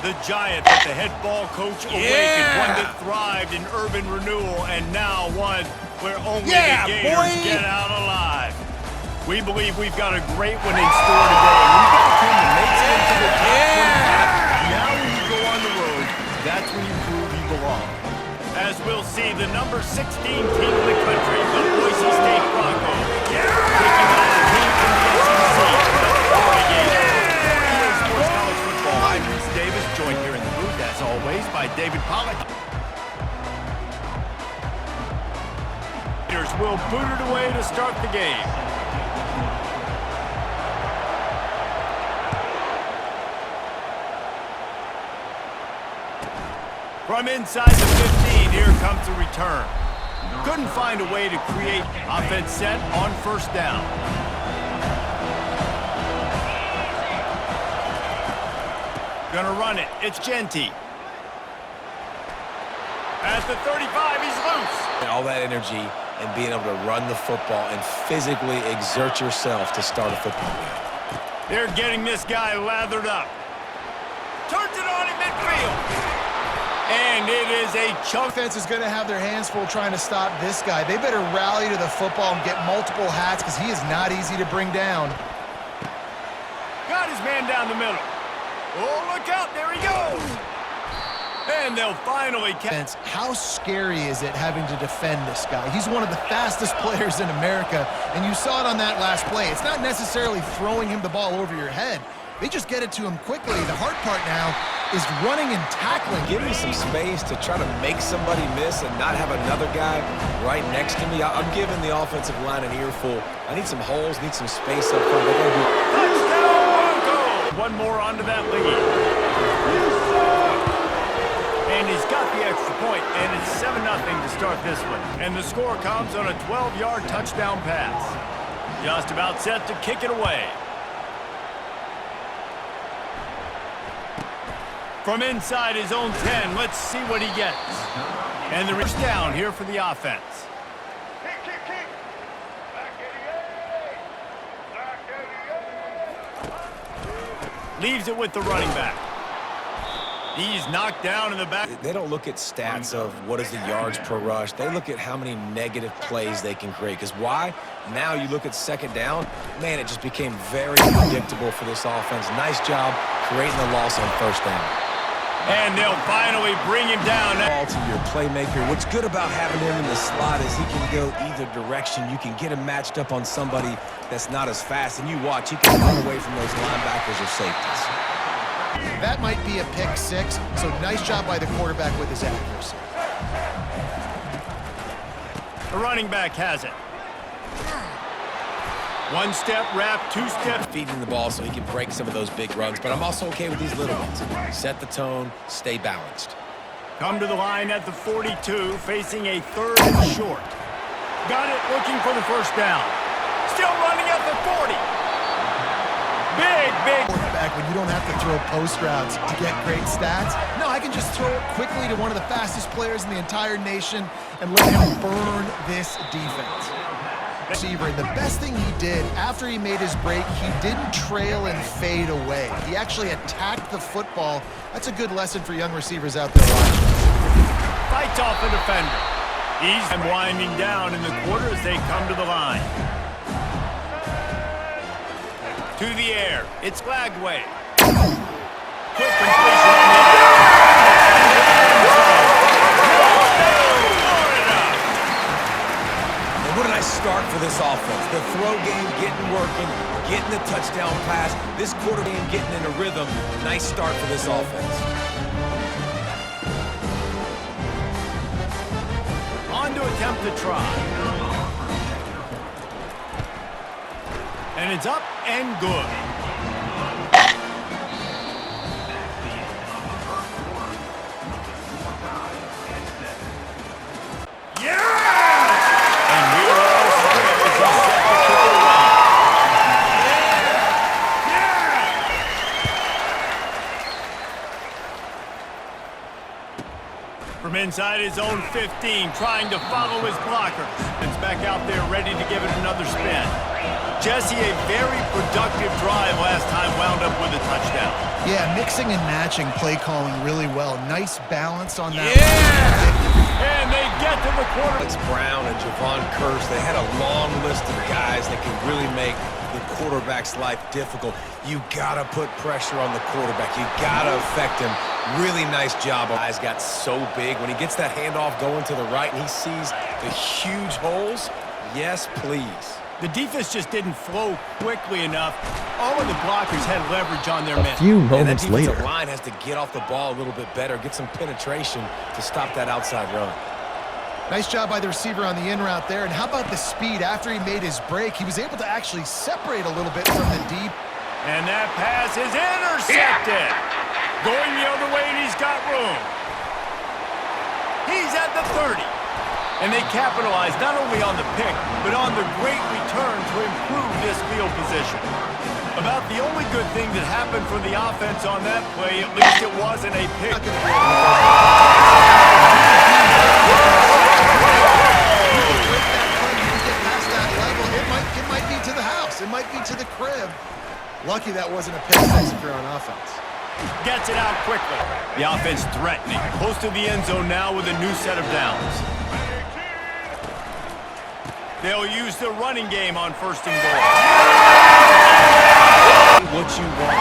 The giant that the head ball coach awakened, one that thrived in urban renewal, and now one where only the Gators get out alive. We believe we've got a great one in store today. We've got a team that makes it into the top 25. Now when you go on the road, that's when you prove you belong. As we'll see, the number 16 team in the country, the Boise State Broncos, taking on a team from the SEC, the Florida Gators. Sports College Football. I'm Reese Davis, joined here in the booth, as always, by David Pollack. Gators will boot it away to start the game. From inside the 15, here comes the return. Couldn't find a way to create offense set on first down. Gonna run it. It's Genty. At the 35, he's loose. All that energy and being able to run the football and physically exert yourself to start a football game. They're getting this guy lathered up. Turns it on in midfield. And it is a chunk. Defense is going to have their hands full trying to stop this guy. They better rally to the football and get multiple hats because he is not easy to bring down. Got his man down the middle. Oh, look out. There he goes. And they'll finally catch. How scary is it having to defend this guy? He's one of the fastest players in America, and you saw it on that last play. It's not necessarily throwing him the ball over your head. They just get it to him quickly. The hard part now is running and tackling. Give me some space to try to make somebody miss and not have another guy right next to me. I'm giving the offensive line an earful. I need some holes, need some space up front. Touchdown, Broncos! One more onto that lead. And he's got the extra point, and it's 7-0 to start this one. And the score comes on a 12-yard touchdown pass. Just about set to kick it away. From inside his own 10, let's see what he gets. And the first down here for the offense. Leaves it with the running back. He's knocked down in the back. They don't look at stats of what is the yards per rush. They look at how many negative plays they can create. Because why? Now you look at second down, man, it just became very predictable for this offense. Nice job creating the loss on first down. And they'll finally bring him down. Ball to your playmaker. What's good about having him in the slot is he can go either direction. You can get him matched up on somebody that's not as fast. And you watch, he can run away from those linebackers or safeties. That might be a pick six, so nice job by the quarterback with his accuracy. The running back has it. One step wrap, two steps. Feeding the ball so he can break some of those big runs, but I'm also okay with these little ones. Set the tone, stay balanced. Come to the line at the 42, facing a 3rd and short. Got it, looking for the first down. Still running at the 40. Big. Quarterback, when you don't have to throw post routes to get great stats. No, I can just throw it quickly to one of the fastest players in the entire nation and let him burn this defense. Receiver, and the best thing he did after he made his break, he didn't trail and fade away. He actually attacked the football. That's a good lesson for young receivers out there watching. Fights off a defender. He's winding down in the quarter as they come to the line. To the air. It's Lagway. Quick completion on the air. What a nice start for this offense. The throw game getting working, getting the touchdown pass. This quarter game getting in a rhythm. Nice start for this offense. On to attempt to try. And it's up and good. From inside his own 15, trying to follow his blockers. It's back out there ready to give it another spin. Jesse, a very productive drive last time wound up with a touchdown. Yeah, mixing and matching play calling really well. Nice balance on that. And they get to the quarter. Alex Brown and Javon Curse, they had a long list of guys that can really make the quarterback's life difficult. You gotta put pressure on the quarterback. You gotta affect him. Really nice job. Guys got so big. When he gets that handoff going to the right and he sees the huge holes, yes, please. The defense just didn't flow quickly enough. All of the blockers had leverage on their men. A few moments and that later, defensive line has to get off the ball a little bit better, get some penetration to stop that outside run. Nice job by the receiver on the in route there. And how about the speed? After he made his break, he was able to actually separate a little bit from the deep. And that pass is intercepted. Going the other way, and he's got room. He's at the 30. And they capitalize not only on the pick, but on the great return to improve this field position. About the only good thing that happened for the offense on that play, at least it wasn't a pick. It might be to the house. It might be to the crib. Lucky that wasn't a pick six if you're on offense. Gets it out quickly. The offense threatening. Close to the end zone now with a new set of downs. They'll use the running game on first and goal. What you want.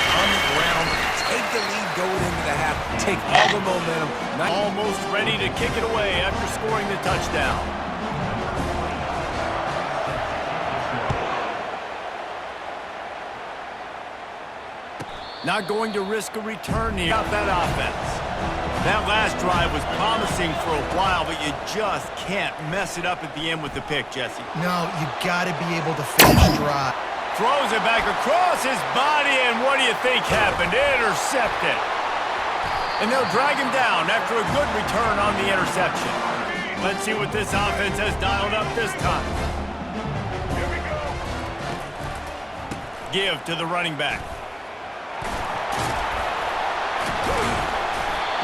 On the ground. Take the lead going into the half. Take all the momentum. Almost ready to kick it away after scoring the touchdown. Not going to risk a return here. Got that offense. That last drive was promising for a while, but you just can't mess it up at the end with the pick, Jesse. No, you got to be able to finish dry. Throws it back across his body, and what do you think happened? Intercepted. And they'll drag him down after a good return on the interception. Let's see what this offense has dialed up this time. Give to the running back.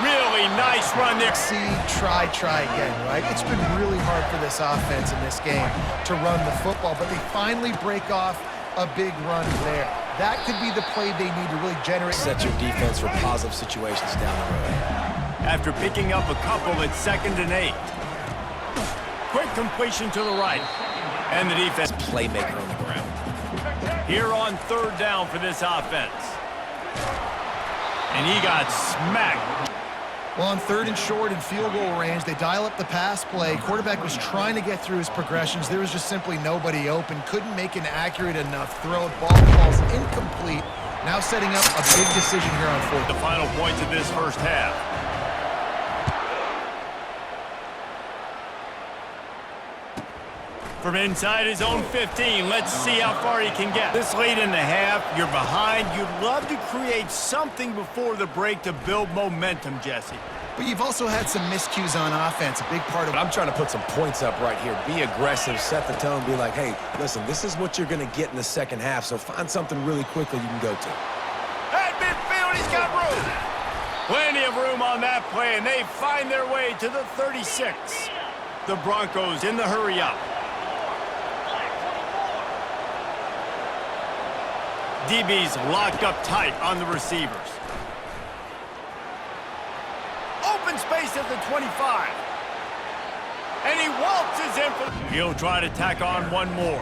Really nice run there. See, try again, right? It's been really hard for this offense in this game to run the football, but they finally break off a big run there. That could be the play they need to really generate. Set your defense for positive situations down the road. After picking up a couple at 2nd and 8. Quick completion to the right. And the defense. Playmaker on the ground. Here on 3rd down for this offense. And he got smacked. Well, on 3rd and short in field goal range, they dial up the pass play. Quarterback was trying to get through his progressions. There was just simply nobody open. Couldn't make an accurate enough throw. Ball falls incomplete. Now setting up a big decision here on 4th. The final points of this first half. From inside his own 15, let's see how far he can get. This late in the half, you're behind. You'd love to create something before the break to build momentum, Jesse. But you've also had some miscues on offense, a big part of it. I'm trying to put some points up right here. Be aggressive, set the tone, be like, hey, listen, this is what you're going to get in the second half, so find something really quickly you can go to. At midfield, he's got room. Plenty of room on that play, and they find their way to the 36. The Broncos in the hurry-up. DB's locked up tight on the receivers. Open space at the 25. And he waltzes in for... He'll try to tack on one more.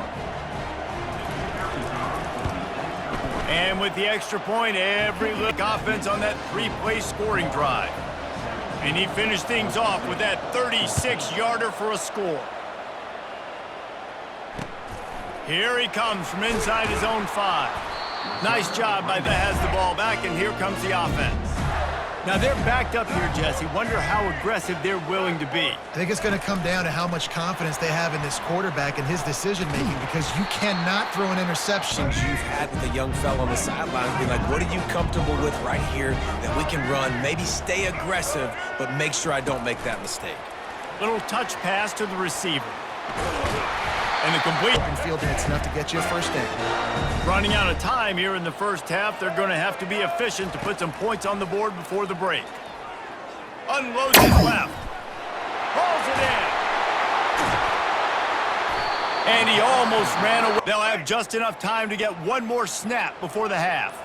And with the extra point, every look offense on that 3-play scoring drive. And he finished things off with that 36-yarder for a score. Here he comes from inside his own 5. Nice job by the has the ball back, and here comes the offense. Now they're backed up here, Jesse. Wonder how aggressive they're willing to be. I think it's going to come down to how much confidence they have in this quarterback and his decision-making, because you cannot throw an interception. You've had the young fella on the sidelines be like, what are you comfortable with right here that we can run? Maybe stay aggressive, but make sure I don't make that mistake. Little touch pass to the receiver. And the complete. Open field, and it's enough to get you a first down. Running out of time here in the first half. They're going to have to be efficient to put some points on the board before the break. Unloads it left. Hauls it in. And he almost ran away. They'll have just enough time to get one more snap before the half.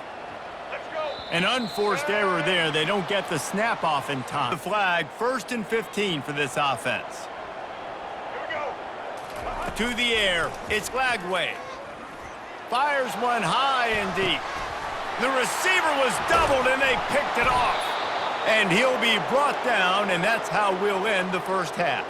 An unforced error there. They don't get the snap off in time. The flag, 1st and 15 for this offense. To the air, it's Lagway. Fires one high and deep. The receiver was doubled, and they picked it off. And he'll be brought down, and that's how we'll end the first half.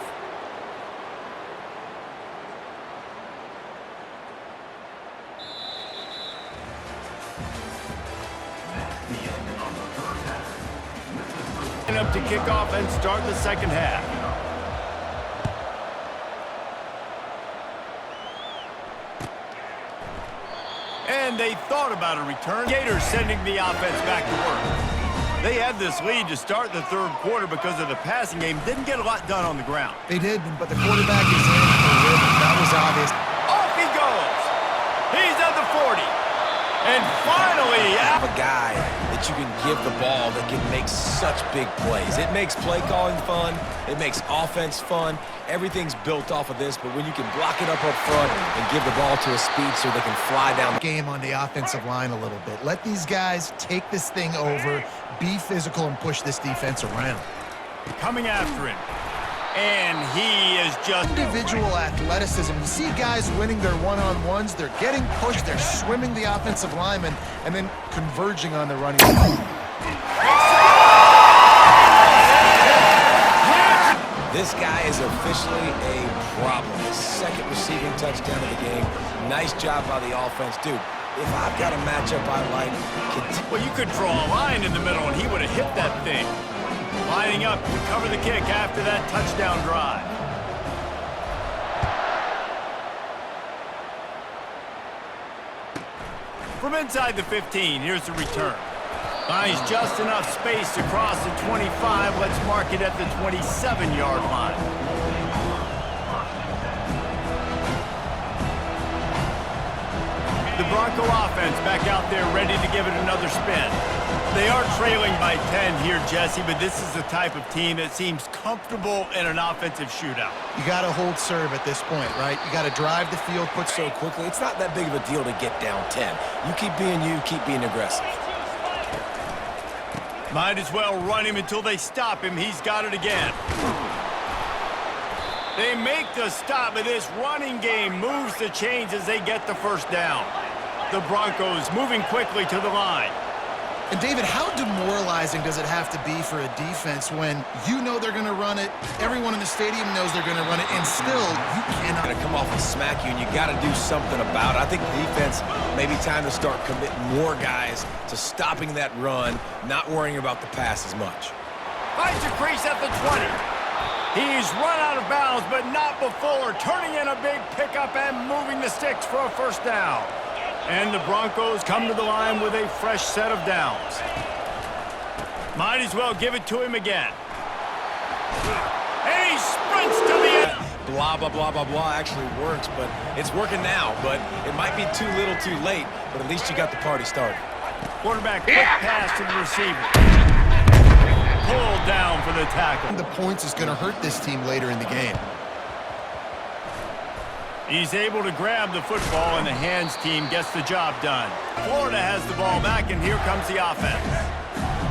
Up to kick off and start the second half. And they thought about a return. Gators sending the offense back to work. They had this lead to start the third quarter because of the passing game. Didn't get a lot done on the ground. They did, but the quarterback is in a rhythm. That was obvious. Off he goes. He's at the 40. And finally, a guy that you can give the ball that can make such big plays. It makes play calling fun. It makes offense fun. Everything's built off of this, but when you can block it up front and give the ball to a speedster, they can fly down. Game on the offensive line a little bit. Let these guys take this thing over, be physical, and push this defense around. Coming after him. And he is just... Individual athleticism. You see guys winning their one-on-ones. They're getting pushed. They're swimming the offensive lineman and then converging on the running back. This guy is officially a problem. His second receiving touchdown of the game. Nice job by the offense. Dude, if I've got a matchup I like... Well, you could draw a line in the middle, and he would have hit that thing. Lining up to cover the kick after that touchdown drive. From inside the 15, here's the return. Finds just enough space to cross the 25. Let's mark it at the 27-yard line. The Bronco offense back out there ready to give it another spin. They are trailing by 10 here, Jesse, but this is the type of team that seems comfortable in an offensive shootout. You got to hold serve at this point, right? You got to drive the field, put so quickly. It's not that big of a deal to get down 10. You keep being aggressive. Might as well run him until they stop him. He's got it again. They make the stop, but this running game moves the chains as they get the first down. The Broncos moving quickly to the line. And David, how demoralizing does it have to be for a defense when you know they're going to run it, everyone in the stadium knows they're going to run it, and still you cannot... Going to come off and smack you, and you got to do something about it. I think the defense may be time to start committing more guys to stopping that run, not worrying about the pass as much. Finds a crease at the 20. He's run out of bounds, but not before turning in a big pickup and moving the sticks for a first down. And the Broncos come to the line with a fresh set of downs. Might as well give it to him again. And he sprints to the end. Blah, blah, blah, blah, blah actually works, but it's working now. But it might be too little too late, but at least you got the party started. Quarterback quick pass to the receiver. Pulled down for the tackle. The points is going to hurt this team later in the game. He's able to grab the football, and the hands team gets the job done. Florida has the ball back, and here comes the offense.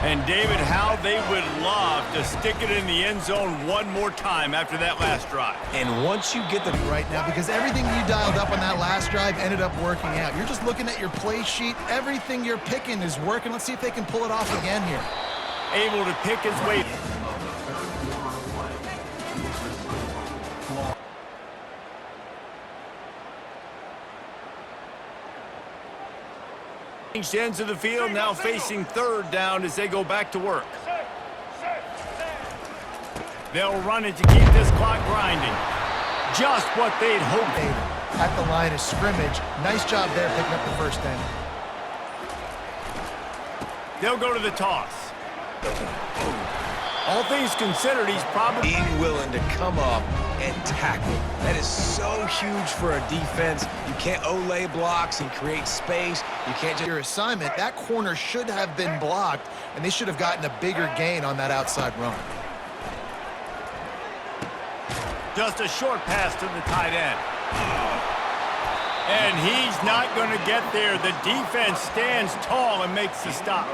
And David, how they would love to stick it in the end zone one more time after that last drive. And once you get the right now, because everything you dialed up on that last drive ended up working out. You're just looking at your play sheet. Everything you're picking is working. Let's see if they can pull it off again here. Able to pick his way. Ends of the field, now facing third down as they go back to work. They'll run it to keep this clock grinding. Just what they'd hoped. At the line of scrimmage. Nice job there picking up the first down. They'll go to the toss. All things considered, he's probably being willing to come up and tackle. That is so huge for a defense. You can't olay blocks and create space. You can't just... Your assignment, that corner should have been blocked, and they should have gotten a bigger gain on that outside run. Just a short pass to the tight end. And he's not going to get there. The defense stands tall and makes the stop.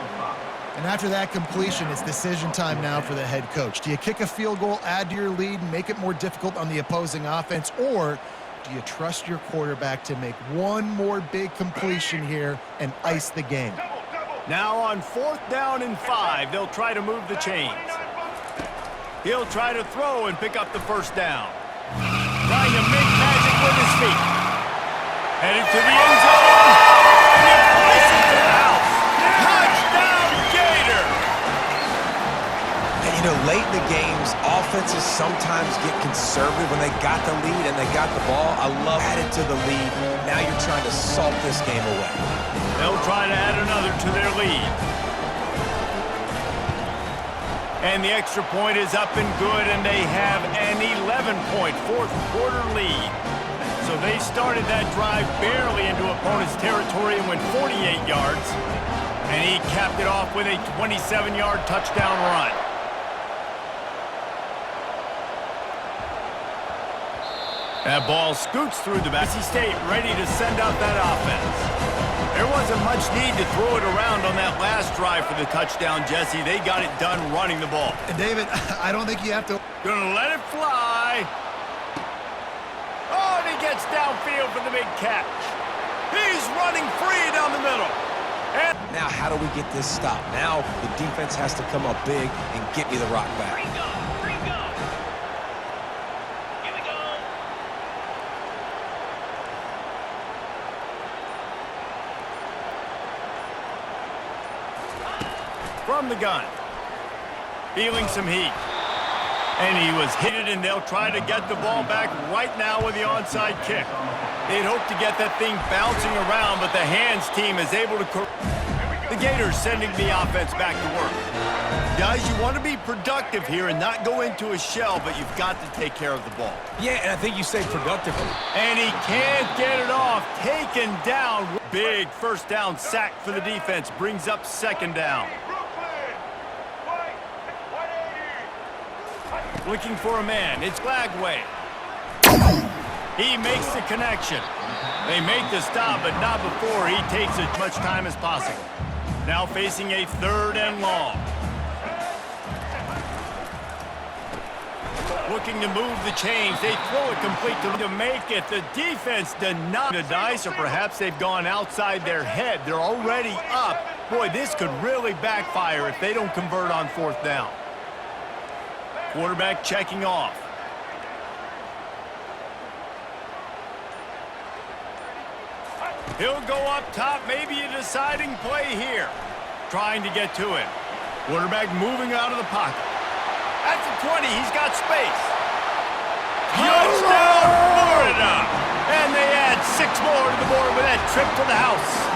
And after that completion, it's decision time now for the head coach. Do you kick a field goal, add to your lead, and make it more difficult on the opposing offense, or do you trust your quarterback to make one more big completion here and ice the game? Now on 4th down and 5, they'll try to move the chains. He'll try to throw and pick up the first down. Trying to make magic with his feet. Headed to the end zone. And he places it out. Touchdown, Gator! And, you know, late in the games, offenses sometimes get conservative when they got the lead and they got the ball. I love added to the lead. Now you're trying to salt this game away. They'll try to add another to their lead. And the extra point is up and good, and they have an 11-point fourth-quarter lead. So they started that drive barely into opponent's territory and went 48 yards. And he capped it off with a 27-yard touchdown run. That ball scoots through the Boise State, ready to send out that offense. There wasn't much need to throw it around on that last drive for the touchdown, Jesse. They got it done running the ball. And David, I don't think you have to... Gonna let it fly. Oh, and he gets downfield for the big catch. He's running free down the middle. And now how do we get this stop? Now the defense has to come up big and get me the rock back. from the gun. Feeling some heat. And he was hit it, and they'll try to get the ball back right now with the onside kick. They'd hope to get that thing bouncing around, but the hands team is able to... The Gators sending the offense back to work. Guys, you want to be productive here and not go into a shell, but you've got to take care of the ball. Yeah, and I think you say productively. And he can't get it off. Taken down. Big first down sack for the defense. Brings up second down. Looking for a man. It's Glagway. He makes the connection. They make the stop, but not before he takes as much time as possible. Now facing a third and long. Looking to move the chains. They throw it complete to make it. The defense denied the dice, or perhaps they've gone outside their head. They're already up. Boy, this could really backfire if they don't convert on fourth down. Quarterback checking off. He'll go up top, maybe a deciding play here. Trying to get to him. Quarterback moving out of the pocket. At the 20, he's got space. Touchdown, Florida! And they add 6 more to the board with that trip to the house.